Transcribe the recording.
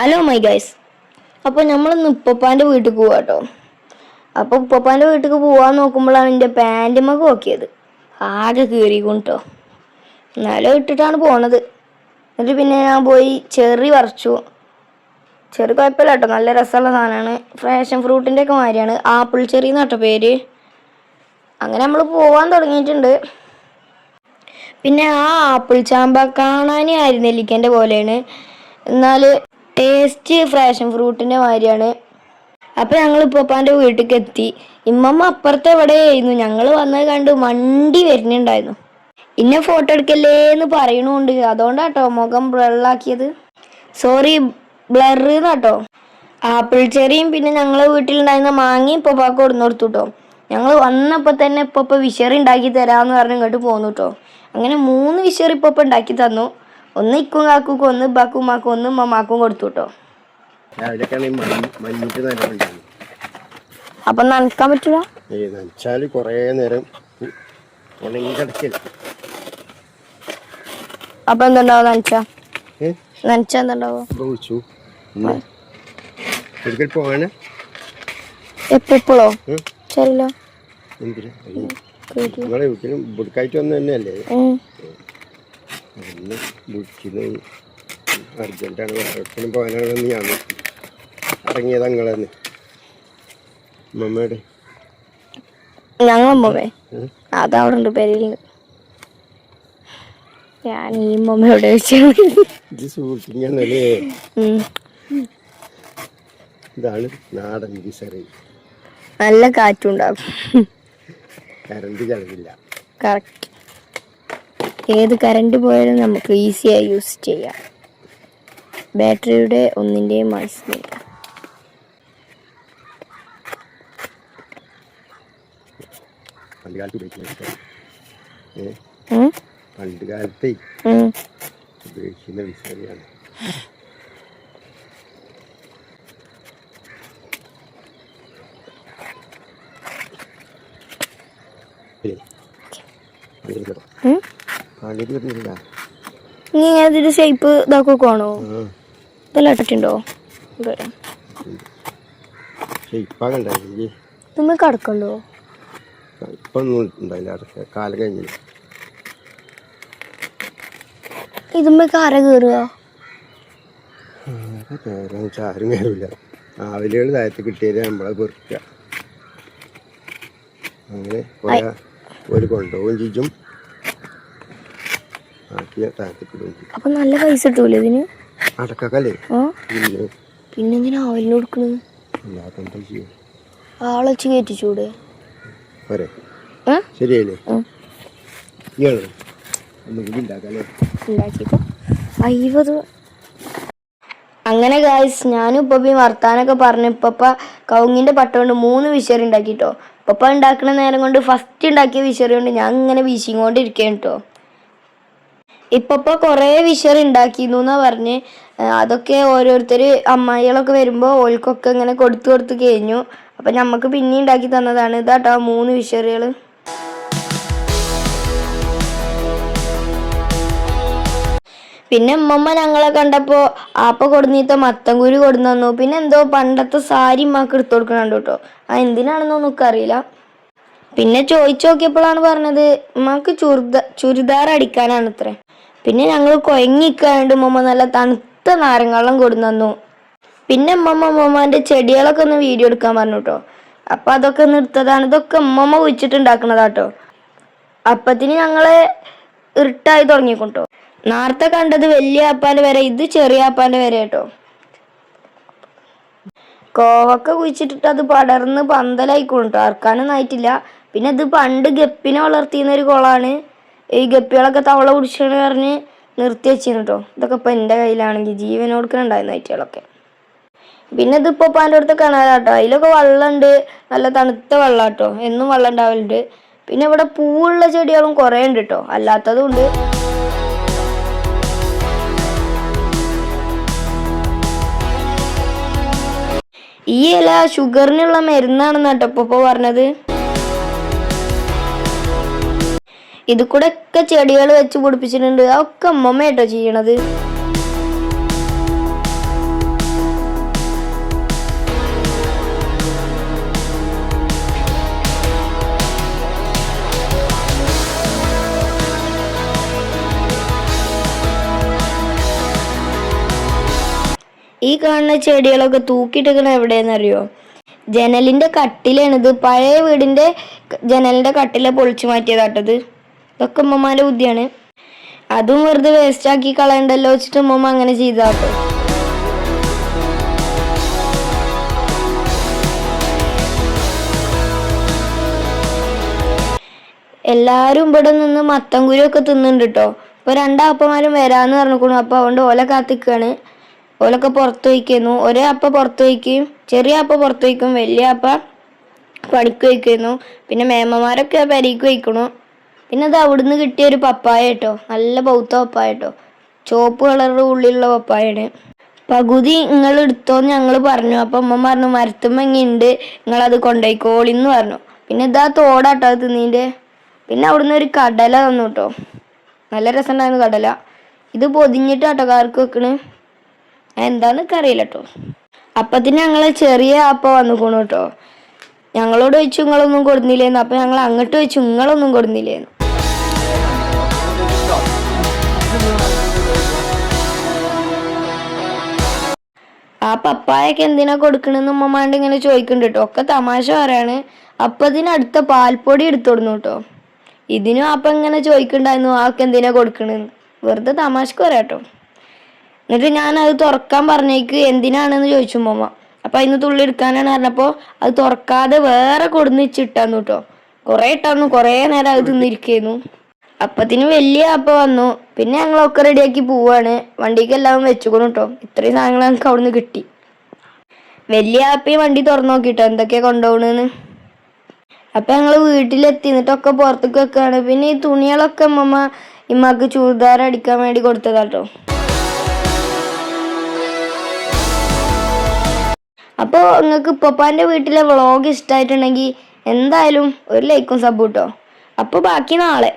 Hello my guys. അപ്പോൾ നമ്മളിന്ന് ഉപ്പപ്പാൻ്റെ വീട്ടിൽ പോവാ കേട്ടോ. അപ്പോൾ ഉപ്പപ്പാൻ്റെ വീട്ടിൽ പോകാൻ നോക്കുമ്പോഴാണ് എൻ്റെ പാൻറ്റുമ്മക്ക് നോക്കിയത്. ആകെ കീറിക്കൊണ്ടോ. എന്നാലും ഇട്ടിട്ടാണ് പോണത്. എന്നിട്ട് പിന്നെ ഞാൻ പോയി ചെറി പറിച്ചു. ചെറി കുഴപ്പമില്ല കേട്ടോ, നല്ല രസമുള്ള സാധനമാണ്. ഫ്രാഷൻ ഫ്രൂട്ടിൻ്റെ ഒക്കെ മാതിരിയാണ്. ആപ്പിൾ ചെറി എന്ന് കേട്ടോ പേര്. അങ്ങനെ നമ്മൾ പോകാൻ തുടങ്ങിയിട്ടുണ്ട്. പിന്നെ ആ ആപ്പിൾ ചാമ്പ കാണാനേ ആയിരുന്നില്ലിക്കൻ്റെ പോലെയാണ്, എന്നാൽ ടേസ്റ്റ് ഫ്രാഷൻ ഫ്രൂട്ടിൻ്റെ മാതിരിയാണ്. അപ്പോൾ ഞങ്ങൾ ഉപ്പപ്പാൻ്റെ വീട്ടിലേക്ക് എത്തി. ഇമ്മമ്മ അപ്പുറത്തെ എവിടെയായിരുന്നു. ഞങ്ങൾ വന്നത് കണ്ട് മണ്ടി വരുന്നുണ്ടായിരുന്നു. ഇന്നെ ഫോട്ടോ എടുക്കല്ലേ എന്ന് പറയണുണ്ട്. അതുകൊണ്ടാട്ടോ മുഖം ബ്ലറാക്കിയത്. സോറി, ബ്ലറ് എന്നാട്ടോ. ആപ്പിൾ ചെറിയും പിന്നെ ഞങ്ങളെ വീട്ടിലുണ്ടായിരുന്ന മാങ്ങയും ഉപ്പപ്പാക്ക് കൊടുന്നു കൊടുത്തു കേട്ടോ. ഞങ്ങൾ വന്നപ്പോൾ തന്നെ ഇപ്പ വിശറി ഉണ്ടാക്കി തരാമെന്ന് പറഞ്ഞ് ഇങ്ങോട്ട് പോന്നു കേട്ടോ. അങ്ങനെ 3 വിശറി ഇപ്പ ഉണ്ടാക്കി തന്നു. ഒന്ന് ഇക്കും കാക്കും, ഒന്ന് ഇപ്പാക്കും ഉമ്മാക്കും, ഒന്ന് ഉമ്മമാക്കും കൊടുത്തു കേട്ടോ. അപ്പൊ നനക്കാൻ പറ്റൂല. നനച്ചാല് കൊറേ നേരം അപ്പൊ എന്തുണ്ടാവും നനച്ചാ എന്തുണ്ടാവോ? എപ്പോഴോ ശരിയല്ലോ. നിങ്ങളെ വീട്ടിലും ബുഡ്ക്കായിട്ട് വന്ന തന്നെയല്ലേ? അർജന്റാണ്, എപ്പോഴും പോകാനാണെന്ന് ഞാൻ ഇറങ്ങിയത്. നിങ്ങളെന്ന് മമ്മയുടെ ഞങ്ങളമ്മേ അതവിടെ ഉണ്ട് പെരയിലുണ്ട്. ഞാൻ ഈ മമ്മയോടെ സൂക്ഷിക്കണല്ലേ. ഇതാണ് നാടൻ വിസറി. നല്ല കാറ്റുണ്ടാകും, കറണ്ട് ചെലവില്ല. കറക്റ്റ്. ഏത് കറണ്ട് പോയാലും നമുക്ക് ഈസിയായി യൂസ് ചെയ്യാം. ബാറ്ററിയുടെ ഒന്നിൻ്റെയും ആവശ്യമില്ല. പണ്ട് കാലത്ത് ഉപയോഗിക്കുന്ന വിസറിയാണ്. നീ അതിന്റെ ഷേപ്പ് ഇതാക്കണോ? ഇതെല്ലാം ഇട്ടിട്ടുണ്ടോ? നമ്മൾ കടക്കണ്ടോ? ഇപ്പൊന്നും ഉണ്ടായില്ല, കാലം കഴിഞ്ഞില്ല. ഇതുമ്പോ കര കയറുക ആരും കയറില്ല. ആവിലുകൾ താഴത്ത് കിട്ടിയാൽ നമ്മളെ പെറുക്കുക. അങ്ങനെ ഒരു കൊണ്ടുപോകും ചീച്ചും അപ്പൊ നല്ല പൈസ കിട്ടൂലേ ഇതിന്? അടക്കല്ലേ. പിന്നെന്തിനാ ആവിലിന് കൊടുക്കണത്? ആളെ വെച്ച് കയറ്റിച്ചൂടെ? ശരിയല്ലേ? ഉണ്ടാക്കിയപ്പോ 50. അങ്ങനെ ഗായ്സ്, ഞാനും ഉപ്പയും വർത്താനൊക്കെ പറഞ്ഞു. ഇപ്പ കവുങ്ങിന്റെ പട്ട കൊണ്ട് 3 വിശറി ഉണ്ടാക്കിട്ടോ. ഉപ്പ ഉണ്ടാക്കുന്ന നേരം കൊണ്ട് ഫസ്റ്റ് ഉണ്ടാക്കിയ വിശറി കൊണ്ട് ഞാൻ ഇങ്ങനെ വീശിക്കൊണ്ടിരിക്കുകയാണ് കേട്ടോ. ഇപ്പ കുറേ വിശറി ഉണ്ടാക്കിയിരുന്നു എന്നാ പറഞ്ഞ്. അതൊക്കെ ഓരോരുത്തർ അമ്മായികളൊക്കെ വരുമ്പോൾ ഓൾക്കൊക്കെ ഇങ്ങനെ കൊടുത്തു കഴിഞ്ഞു. അപ്പം നമുക്ക് പിന്നെ ഉണ്ടാക്കി തന്നതാണ്. ഇതാട്ടോ 3 വിശറികൾ. പിന്നെ ഉമ്മമ്മ ഞങ്ങളെ കണ്ടപ്പോൾ ആപ്പ കൊടുന്നീത്ത മത്തൻകുരു കൊടുന്നു തന്നു. പിന്നെ എന്തോ പണ്ടത്തെ സാരി ഉമ്മാക്ക് എടുത്തു കൊടുക്കണുണ്ട് കേട്ടോ. എന്തിനാണെന്നൊന്നും നമുക്ക് അറിയില്ല. പിന്നെ ചോദിച്ചു നോക്കിയപ്പോഴാണ് പറഞ്ഞത് ഉമ്മാക്ക് ചുരിദാർ അടിക്കാനാണ് ഇത്ര. പിന്നെ ഞങ്ങൾ കുഴങ്ങിക്കാണ്ട് ഉമ്മമ്മ നല്ല തണുത്ത നാരങ്ങാളം കൊടുന്നു തന്നു. പിന്നെ ഉമ്മമ്മൻ്റെ ചെടികളൊക്കെ ഒന്ന് വീഡിയോ എടുക്കാൻ പറഞ്ഞു കേട്ടോ. അപ്പം അതൊക്കെ ഒന്ന് എടുത്തതാണ്. ഇതൊക്കെ ഉമ്മമ്മ കുഴിച്ചിട്ടുണ്ടാക്കണതാട്ടോ. അപ്പത്തിന് ഞങ്ങള് ഇരുട്ടായി തുടങ്ങിക്കൊണ്ടോ. നേരത്തെ കണ്ടത് വലിയ ആപ്പാൻ്റെ വരെ, ഇത് ചെറിയ ആപ്പാൻ്റെ വരെ കേട്ടോ. കോവക്ക കുഴിച്ചിട്ടിട്ട് അത് പടർന്ന് പന്തലായിക്കോട്ടോ. അറക്കാനൊന്നും ആയിട്ടില്ല. പിന്നെ ഇത് പണ്ട് ഗപ്പിനെ വളർത്തിയുന്ന ഒരു കുളമാണ്. ഈ ഗപ്പികളൊക്കെ തവള കുടിച്ചെന്ന് പറഞ്ഞ് നിർത്തി വെച്ചിരുന്നു കേട്ടോ. ഇതൊക്കെ ഇപ്പം എൻ്റെ കയ്യിലാണെങ്കിൽ ജീവൻ കൊടുക്കണുണ്ടായിരുന്നു ഐറ്റുകളൊക്കെ. പിന്നെ ഇത് ഉപ്പാൻ്റെ അടുത്ത് കിണറാട്ടോ. അതിലൊക്കെ വെള്ളമുണ്ട്, നല്ല തണുത്ത വെള്ളം കേട്ടോ. എന്നും വെള്ളം ഉണ്ടാവലുണ്ട്. പിന്നെ ഇവിടെ പൂവുള്ള ചെടികളും കുറേ ഉണ്ട് കേട്ടോ, അല്ലാത്തതും ഉണ്ട്. ഈ ഇല ഷുഗറിനുള്ള മരുന്നാണെന്ന് കേട്ടോ ഉപ്പ പറഞ്ഞത്. ഇത് കൂടെ ഒക്കെ ചെടികൾ വെച്ച് പിടിപ്പിച്ചിട്ടുണ്ട്. അതൊക്കെ അമ്മമ്മ കേട്ടോ ചെയ്യണത്. ഈ കാണുന്ന ചെടികളൊക്കെ തൂക്കിയിട്ടിരിക്കണ എവിടെയെന്നറിയോ? ജനലിന്റെ കട്ടിലാണിത്. പഴയ വീടിന്റെ ജനലിന്റെ കട്ടില പൊളിച്ചു മാറ്റിയതാട്ടത്. ഇതൊക്കെ ഉമ്മമാന്റെ ബുദ്ധിയാണ്. അതും വെറുതെ വേസ്റ്റ് ആക്കി കളയണ്ടല്ലോ വെച്ചിട്ട് ഉമ്മ അങ്ങനെ ചെയ്താട്ടോ. എല്ലാരും ഇവിടെ നിന്ന് മത്തൻകുരു ഒക്കെ തിന്നുന്നുണ്ട് കേട്ടോ. ഇപ്പൊ രണ്ടാപ്പന്മാരും വരാന്ന് പറഞ്ഞിരിക്കണു. അപ്പൊ അതുകൊണ്ട് ഓല കാത്തിക്കാണ്. ഓലൊക്കെ പുറത്തു വയ്ക്കുന്നു. ഒരേ അപ്പ പുറത്തു വയ്ക്കും, ചെറിയ അപ്പ പുറത്തു വയ്ക്കും, വലിയ അപ്പ പണിക്ക് വയ്ക്കുന്നു. പിന്നെ മേമ്മമാരൊക്കെ പെരയ്ക്ക് വയ്ക്കണു. പിന്നെ അത് അവിടുന്ന് കിട്ടിയ ഒരു പപ്പായ കേട്ടോ, നല്ല പൗത്ത പപ്പായ കേട്ടോ, ചുവപ്പ് കളറുടെ ഉള്ളിലുള്ള പപ്പായാണ്. പകുതി നിങ്ങൾ എടുത്തോന്ന് ഞങ്ങൾ പറഞ്ഞു. അപ്പം അമ്മ പറഞ്ഞു മരത്തുമ്മ ഇങ്ങുണ്ട്, നിങ്ങളത് കൊണ്ടുപോയിക്കോളിന്ന് പറഞ്ഞു. പിന്നെ ഇതാ തോടാട്ടോ അത് തിന്നീൻ്റെ. പിന്നെ അവിടുന്ന് ഒരു കടല തന്നു കേട്ടോ, നല്ല രസമുണ്ടായിരുന്നു കടല. ഇത് പൊതിഞ്ഞിട്ടാട്ടോ കാർക്ക് വെക്കണ്. എന്താന്നൊക്കെ അറിയില്ല കേട്ടോ. അപ്പത്തിന് ഞങ്ങളെ ചെറിയ അപ്പ വന്നുക്കണു കേട്ടോ. ഞങ്ങളോട് ചോദിച്ചു നിങ്ങളൊന്നും കൊടുന്നില്ലേന്ന്. അപ്പൊ ഞങ്ങൾ അങ്ങോട്ട് ചോദിച്ചു നിങ്ങളൊന്നും കൊടുന്നില്ലേന്ന്. ആ പപ്പായൊക്കെ എന്തിനാ കൊടുക്കണെന്ന് ഉമ്മമാണ്ട് ഇങ്ങനെ ചോദിക്കുന്നുണ്ട് കേട്ടോ. ഒക്കെ തമാശ പറയാണ്. അപ്പൊ ഇതിനടുത്ത പാൽപ്പൊടി എടുത്തോടുന്നു കേട്ടോ. ഇതിനും അപ്പം ഇങ്ങനെ ചോദിക്കണ്ടായിരുന്നു ആൾക്ക് എന്തിനാ കൊടുക്കണെന്ന്. വെറുതെ തമാശക്ക് പറയാട്ടോ. എന്നിട്ട് ഞാൻ അത് തുറക്കാൻ പറഞ്ഞേക്ക് എന്തിനാണെന്ന് ചോദിച്ചു ഉമ്മ. അപ്പൊ അതിന് തുള്ളി എടുക്കാനാണ് പറഞ്ഞപ്പോ അത് തുറക്കാതെ വേറെ കൊടുന്ന് വെച്ചിട്ടാന്നു കേട്ടോ. കുറെ ഇട്ടാന്നു, കുറെ നേരം അത് തിന്നിരിക്കുന്നു. അപ്പത്തിന് വലിയ അപ്പ വന്നു. പിന്നെ ഞങ്ങളൊക്കെ റെഡിയാക്കി പോവാണ്. വണ്ടിക്ക് എല്ലാം വെച്ചുകൊണ്ടു കേട്ടോ. ഇത്രയും സാധനങ്ങൾ ഞങ്ങൾക്ക് അവിടുന്ന് കിട്ടി. വലിയ ആപ്പയും വണ്ടി തുറന്നു നോക്കിട്ടോ എന്തൊക്കെയാ കൊണ്ടുപോകണെന്ന്. അപ്പൊ ഞങ്ങള് വീട്ടിലെത്തി. എന്നിട്ടൊക്കെ പുറത്തേക്ക് വെക്കാണ്. പിന്നെ ഈ തുണികളൊക്കെ ഇമ്മക്ക് ചൂരിദാർ അടിക്കാൻ വേണ്ടി കൊടുത്തതാട്ടോ. അപ്പോൾ നിങ്ങൾക്ക് ഉപ്പപ്പാൻ്റെ വീട്ടിലെ വ്ളോഗ് ഇഷ്ടമായിട്ടുണ്ടെങ്കിൽ എന്തായാലും ഒരു ലൈക്കും സബ് കേട്ടോ. അപ്പോൾ ബാക്കി നാളെ.